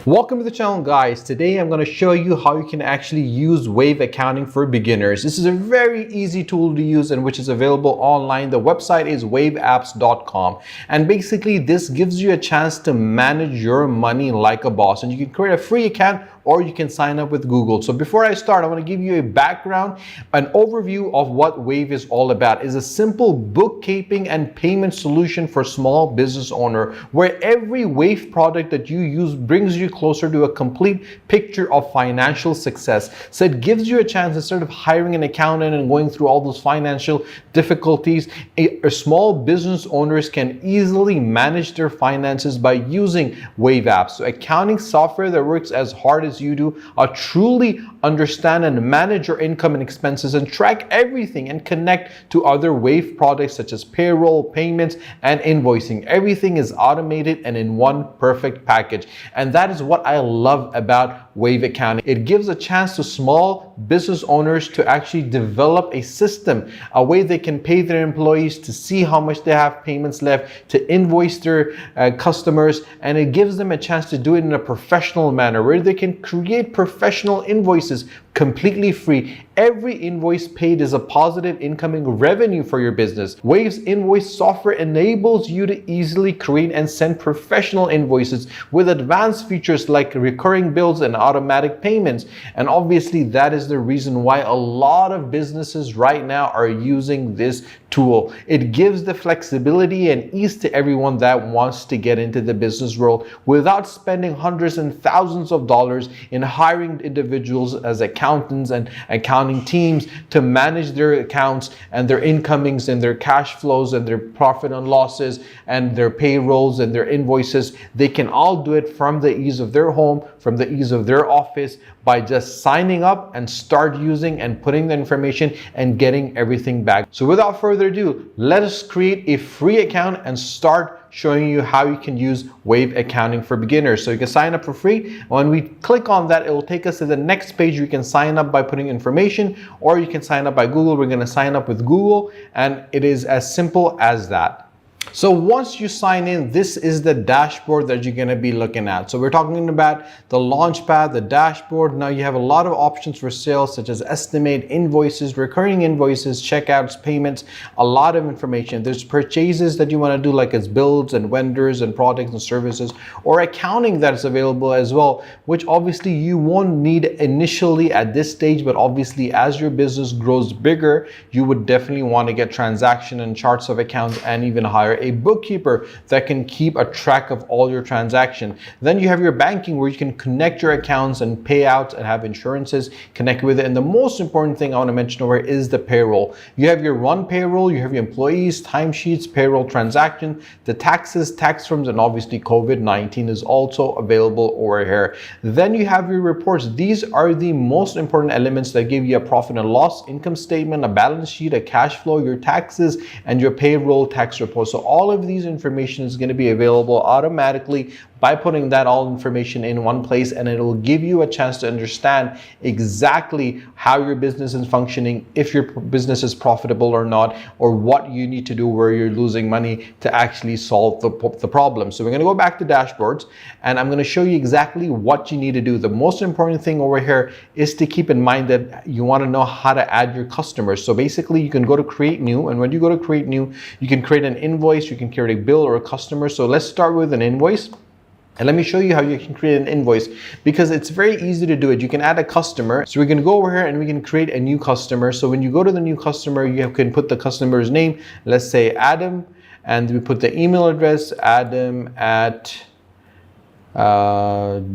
Welcome to the channel, guys. Today I'm going to show you how you can actually use Wave Accounting for beginners. This is a very easy tool to use and which is available online. The website is waveapps.com, and basically this gives you a chance to manage your money like a boss, and you can create a free account or you can sign up with Google. So before I start, I want to give you a background, an overview of what Wave is all about. It's a simple bookkeeping and payment solution for small business owner, where every Wave product that you use brings you closer to a complete picture of financial success. So it gives you a chance, instead of hiring an accountant and going through all those financial difficulties, a small business owners can easily manage their finances by using Wave apps. So accounting software that works as hard as you do, truly understand and manage your income and expenses and track everything and connect to other Wave products such as payroll, payments, and invoicing. Everything is automated and in one perfect package. And that is what I love about Wave Accounting. It gives a chance to small business owners to actually develop a system, a way they can pay their employees, to see how much they have payments left, to invoice their customers, and it gives them a chance to do it in a professional manner where they can create professional invoices completely free. Every invoice paid is a positive incoming revenue for your business. Wave's invoice software enables you to easily create and send professional invoices with advanced features like recurring bills and automatic payments. And obviously that is the reason why a lot of businesses right now are using this tool. It gives the flexibility and ease to everyone that wants to get into the business world without spending hundreds and thousands of dollars in hiring individuals as accountants and accounting teams to manage their accounts and their incomings and their cash flows and their profit and losses and their payrolls and their invoices. They can all do it from the ease of their home, from the ease of their office, by just signing up and start using and putting the information and getting everything back. So without further ado, let us create a free account and start showing you how you can use Wave Accounting for beginners. So you can sign up for free. When we click on that, it will take us to the next page. You can sign up by putting information, or you can sign up by Google. We're going to sign up with Google, and it is as simple as that. So once you sign in, this is the dashboard that you're going to be looking at. So we're talking about the launchpad, the dashboard. Now you have a lot of options for sales, such as estimate, invoices, recurring invoices, checkouts, payments, a lot of information. There's purchases that you want to do, like it's bills and vendors and products and services, or accounting that's available as well, which obviously you won't need initially at this stage, but obviously as your business grows bigger, you would definitely want to get transaction and charts of accounts, and even hire a bookkeeper that can keep a track of all your transactions. Then you have your banking, where you can connect your accounts and payouts and have insurances connect with it. And the most important thing I want to mention over here is the payroll. You have your run payroll, you have your employees, timesheets, payroll transaction, the taxes, tax forms, and obviously COVID-19 is also available over here. Then you have your reports. These are the most important elements that give you a profit and loss, income statement, a balance sheet, a cash flow, your taxes, and your payroll tax report. So all of these information is going to be available automatically by putting that all information in one place, and it will give you a chance to understand exactly how your business is functioning, if your business is profitable or not, or what you need to do where you're losing money to actually solve the problem. So we're going to go back to dashboards, and I'm going to show you exactly what you need to do. The most important thing over here is to keep in mind that you want to know how to add your customers. So basically you can go to create new, and when you go to create new, you can create an invoice, you can create a bill or a customer. So let's start with an invoice. And let me show you how you can create an invoice, because it's very easy to do it. You can add a customer. So we can go over here and we can create a new customer. So when you go to the new customer, you can put the customer's name. Let's say Adam, and we put the email address, Adam at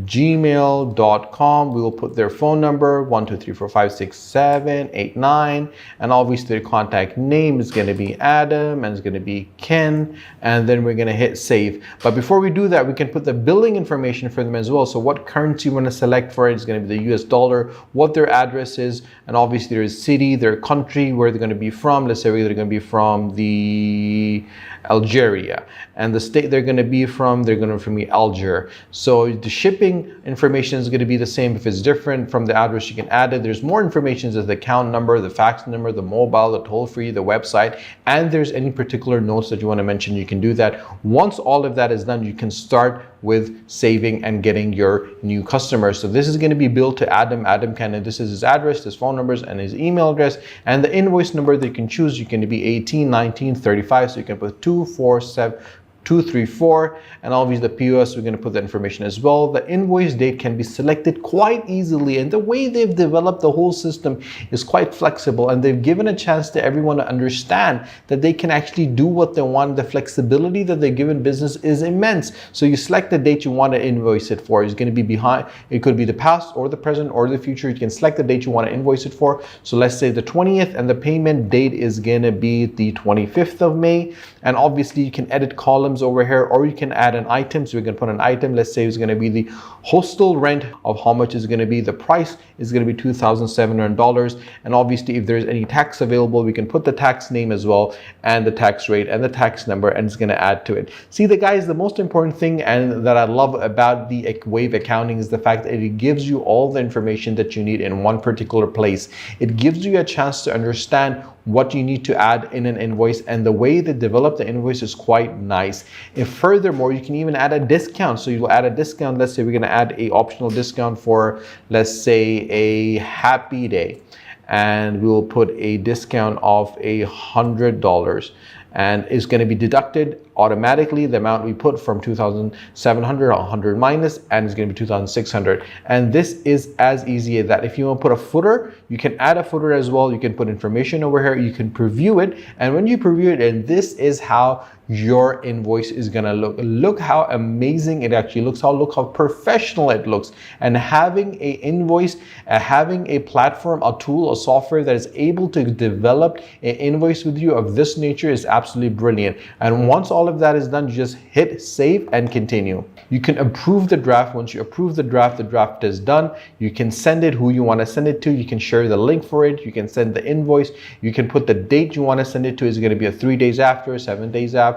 gmail.com. We will put their phone number 1 2 3 4 5 6 7 8 9, and obviously their contact name is going to be Adam, and it's going to be Ken, and then we're going to hit save. But before we do that, we can put the billing information for them as well. So what currency you want to select for it is going to be the US dollar, what their address is, and obviously their city, their country, where they're going to be from. Let's say they're going to be from the Algeria, and the state they're going to be from, they're going to be from Alger. So the shipping information is going to be the same. If it's different from the address, you can add it. There's more information, there's the account number, the fax number, the mobile, the toll-free, the website, and there's any particular notes that you want to mention, you can do that. Once all of that is done, you can start with saving and getting your new customers. So this is going to be billed to Adam. Adam can, this is his address, his phone numbers, and his email address. And the invoice number that you can choose, you can be 18, 19, 35. So you can put 234, and obviously the POS, we're going to put the information as well. The invoice date can be selected quite easily, and the way they've developed the whole system is quite flexible, and they've given a chance to everyone to understand that they can actually do what they want. The flexibility that they're given business is immense. So you select the date you want to invoice it for. It's going to be behind, it could be the past or the present or the future. You can select the date you want to invoice it for. So let's say the 20th, and the payment date is going to be the 25th of May. And obviously you can edit columns over here, or you can add an item. So we can put an item. Let's say it's going to be the hostel rent of how much is going to be. The price is going to be $2,700. And obviously if there's any tax available, we can put the tax name as well, and the tax rate and the tax number, and it's going to add to it. See, the guys, the most important thing and that I love about the Wave accounting is the fact that it gives you all the information that you need in one particular place. It gives you a chance to understand what you need to add in an invoice, and the way they develop the invoice is quite nice. And furthermore, you can even add a discount. So you'll add a discount. Let's say we're going to add a optional discount for, let's say, a happy day, and we will put a discount of $100, and it's going to be deducted automatically the amount we put from 2,700, 100 minus, and it's going to be 2,600. And this is as easy as that. If you want to put a footer, you can add a footer as well. You can put information over here. You can preview it, and when you preview it, and this is how your invoice is going to look. Look how amazing it actually looks. Look how professional it looks. And having a invoice, having a platform, a tool, a software that is able to develop an invoice with you of this nature is absolutely brilliant. And once all of that is done, you just hit save and continue. You can approve the draft. Once you approve the draft is done. You can send it who you want to send it to. You can share the link for it. You can send the invoice. You can put the date you want to send it to. Is it going to be 3 days after, 7 days after,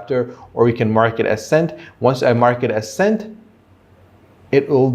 or you can mark it as sent. Once I mark it as sent, it will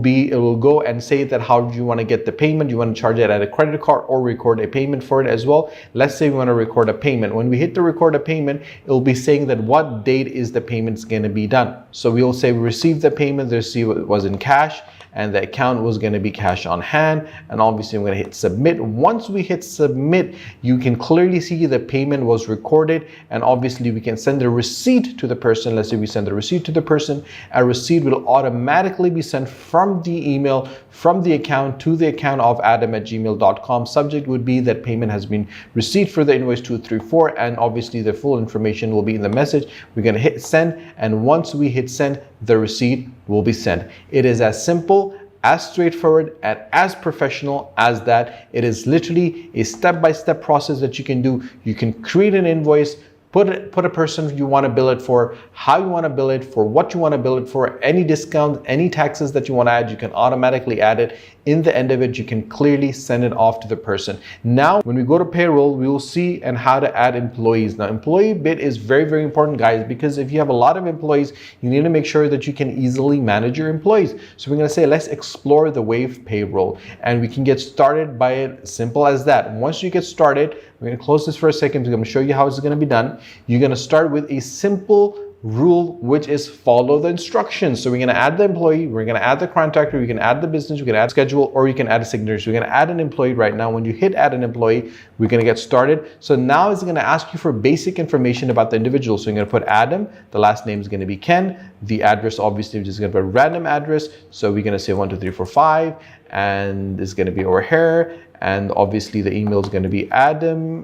go and say that how do you want to get the payment. You want to charge it at a credit card or record a payment for it as well. Let's say we want to record a payment. When we hit the record a payment, it will be saying that what date is the payment going to be done. So we will say we received the payment, the receipt was in cash, and the account was going to be cash on hand. And obviously I'm going to hit submit. Once we hit submit, you can clearly see the payment was recorded, and obviously we can send a receipt to the person. Let's say we send a receipt to the person. A receipt will automatically be sent from the email, from the account to the account of adam@gmail.com. Subject would be that payment has been received for the invoice 234, and obviously the full information will be in the message. We're going to hit send, and once we hit send, the receipt will be sent. It is as simple, as straightforward, and as professional as that. It is literally a step-by-step process that you can do. You can create an invoice, put a person you want to bill it for, how you want to bill it, for what you want to bill it for, any discount, any taxes that you want to add, you can automatically add it. In the end of it, you can clearly send it off to the person. Now, when we go to payroll, we will see and how to add employees. Now, employee bit is very, very important, guys, because if you have a lot of employees, you need to make sure that you can easily manage your employees. So we're going to say, let's explore the Wave payroll, and we can get started by it simple as that. Once you get started, we're going to close this for a second. I'm going to show you how it's going to be done. You're going to start with a simple rule, which is follow the instructions. So we're going to add the employee, we're going to add the contractor, we can add the business, we can add schedule, or you can add a signature. So we're going to add an employee right now. When you hit add an employee, we're going to get started. So now it's going to ask you for basic information about the individual. So you're going to put Adam, the last name is going to be Ken, the address obviously we're just going to put a random address. So we're going to say 1 2 3 4 5, and it's going to be over here, and obviously the email is going to be adam@gmail.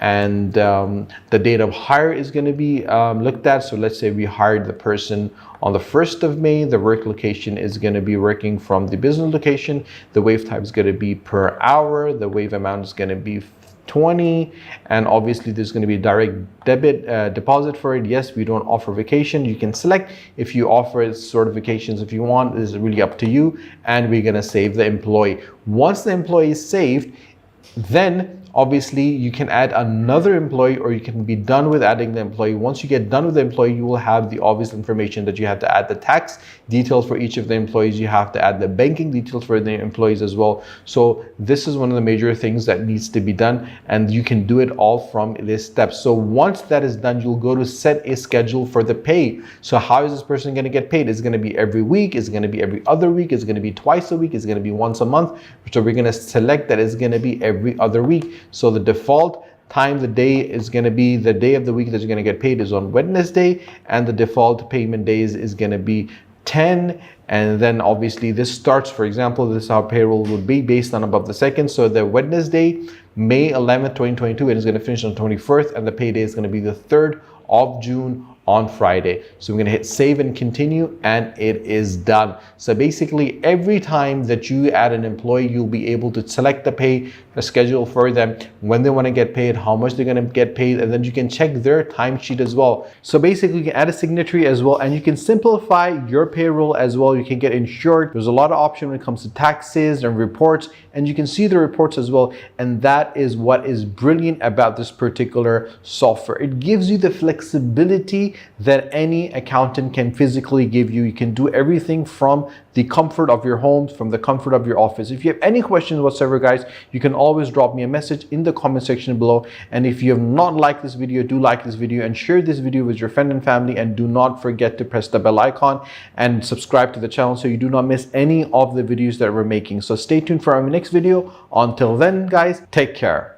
And the date of hire is going to be looked at. So let's say we hired the person on the 1st of May. The work location is going to be working from the business location. The wave type is going to be per hour. The wave amount is going to be 20, and obviously there's going to be direct debit deposit for it. Yes, we don't offer vacation. You can select if you offer sort of vacations if you want. This is really up to you. And we're going to save the employee. Once the employee is saved, then obviously you can add another employee, or you can be done with adding the employee. Once you get done with the employee, you will have the obvious information that you have to add the tax details for each of the employees. You have to add the banking details for the employees as well. So this is one of the major things that needs to be done, and you can do it all from this step. So once that is done, you'll go to set a schedule for the pay. So how is this person going to get paid? Is it going to be every week? Is it going to be every other week? Is it going to be twice a week? Is it going to be once a month? So we're going to select that it's going to be every other week. So the default time, the day is going to be the day of the week that you're going to get paid is on Wednesday, and the default payment days is going to be 10. And then obviously this starts, for example, this is how payroll would be based on above the second. So the Wednesday, May 11th, 2022, and it's going to finish on 21st, and the payday is going to be the 3rd of June on Friday. So we're going to hit save and continue, and it is done. So basically every time that you add an employee, you'll be able to select the pay, the schedule for them, when they want to get paid, how much they're going to get paid, and then you can check their timesheet as well. So basically you can add a signatory as well, and you can simplify your payroll as well. You can get insured. There's a lot of options when it comes to taxes and reports, and you can see the reports as well. And that is what is brilliant about this particular software. It gives you the flexibility that any accountant can physically give you. You can do everything from the comfort of your home, from the comfort of your office. If you have any questions whatsoever, guys, you can always drop me a message in the comment section below. And if you have not liked this video, do like this video and share this video with your friend and family. And do not forget to press the bell icon and subscribe to the channel so you do not miss any of the videos that we're making. So stay tuned for our next video. Until then, guys, take care.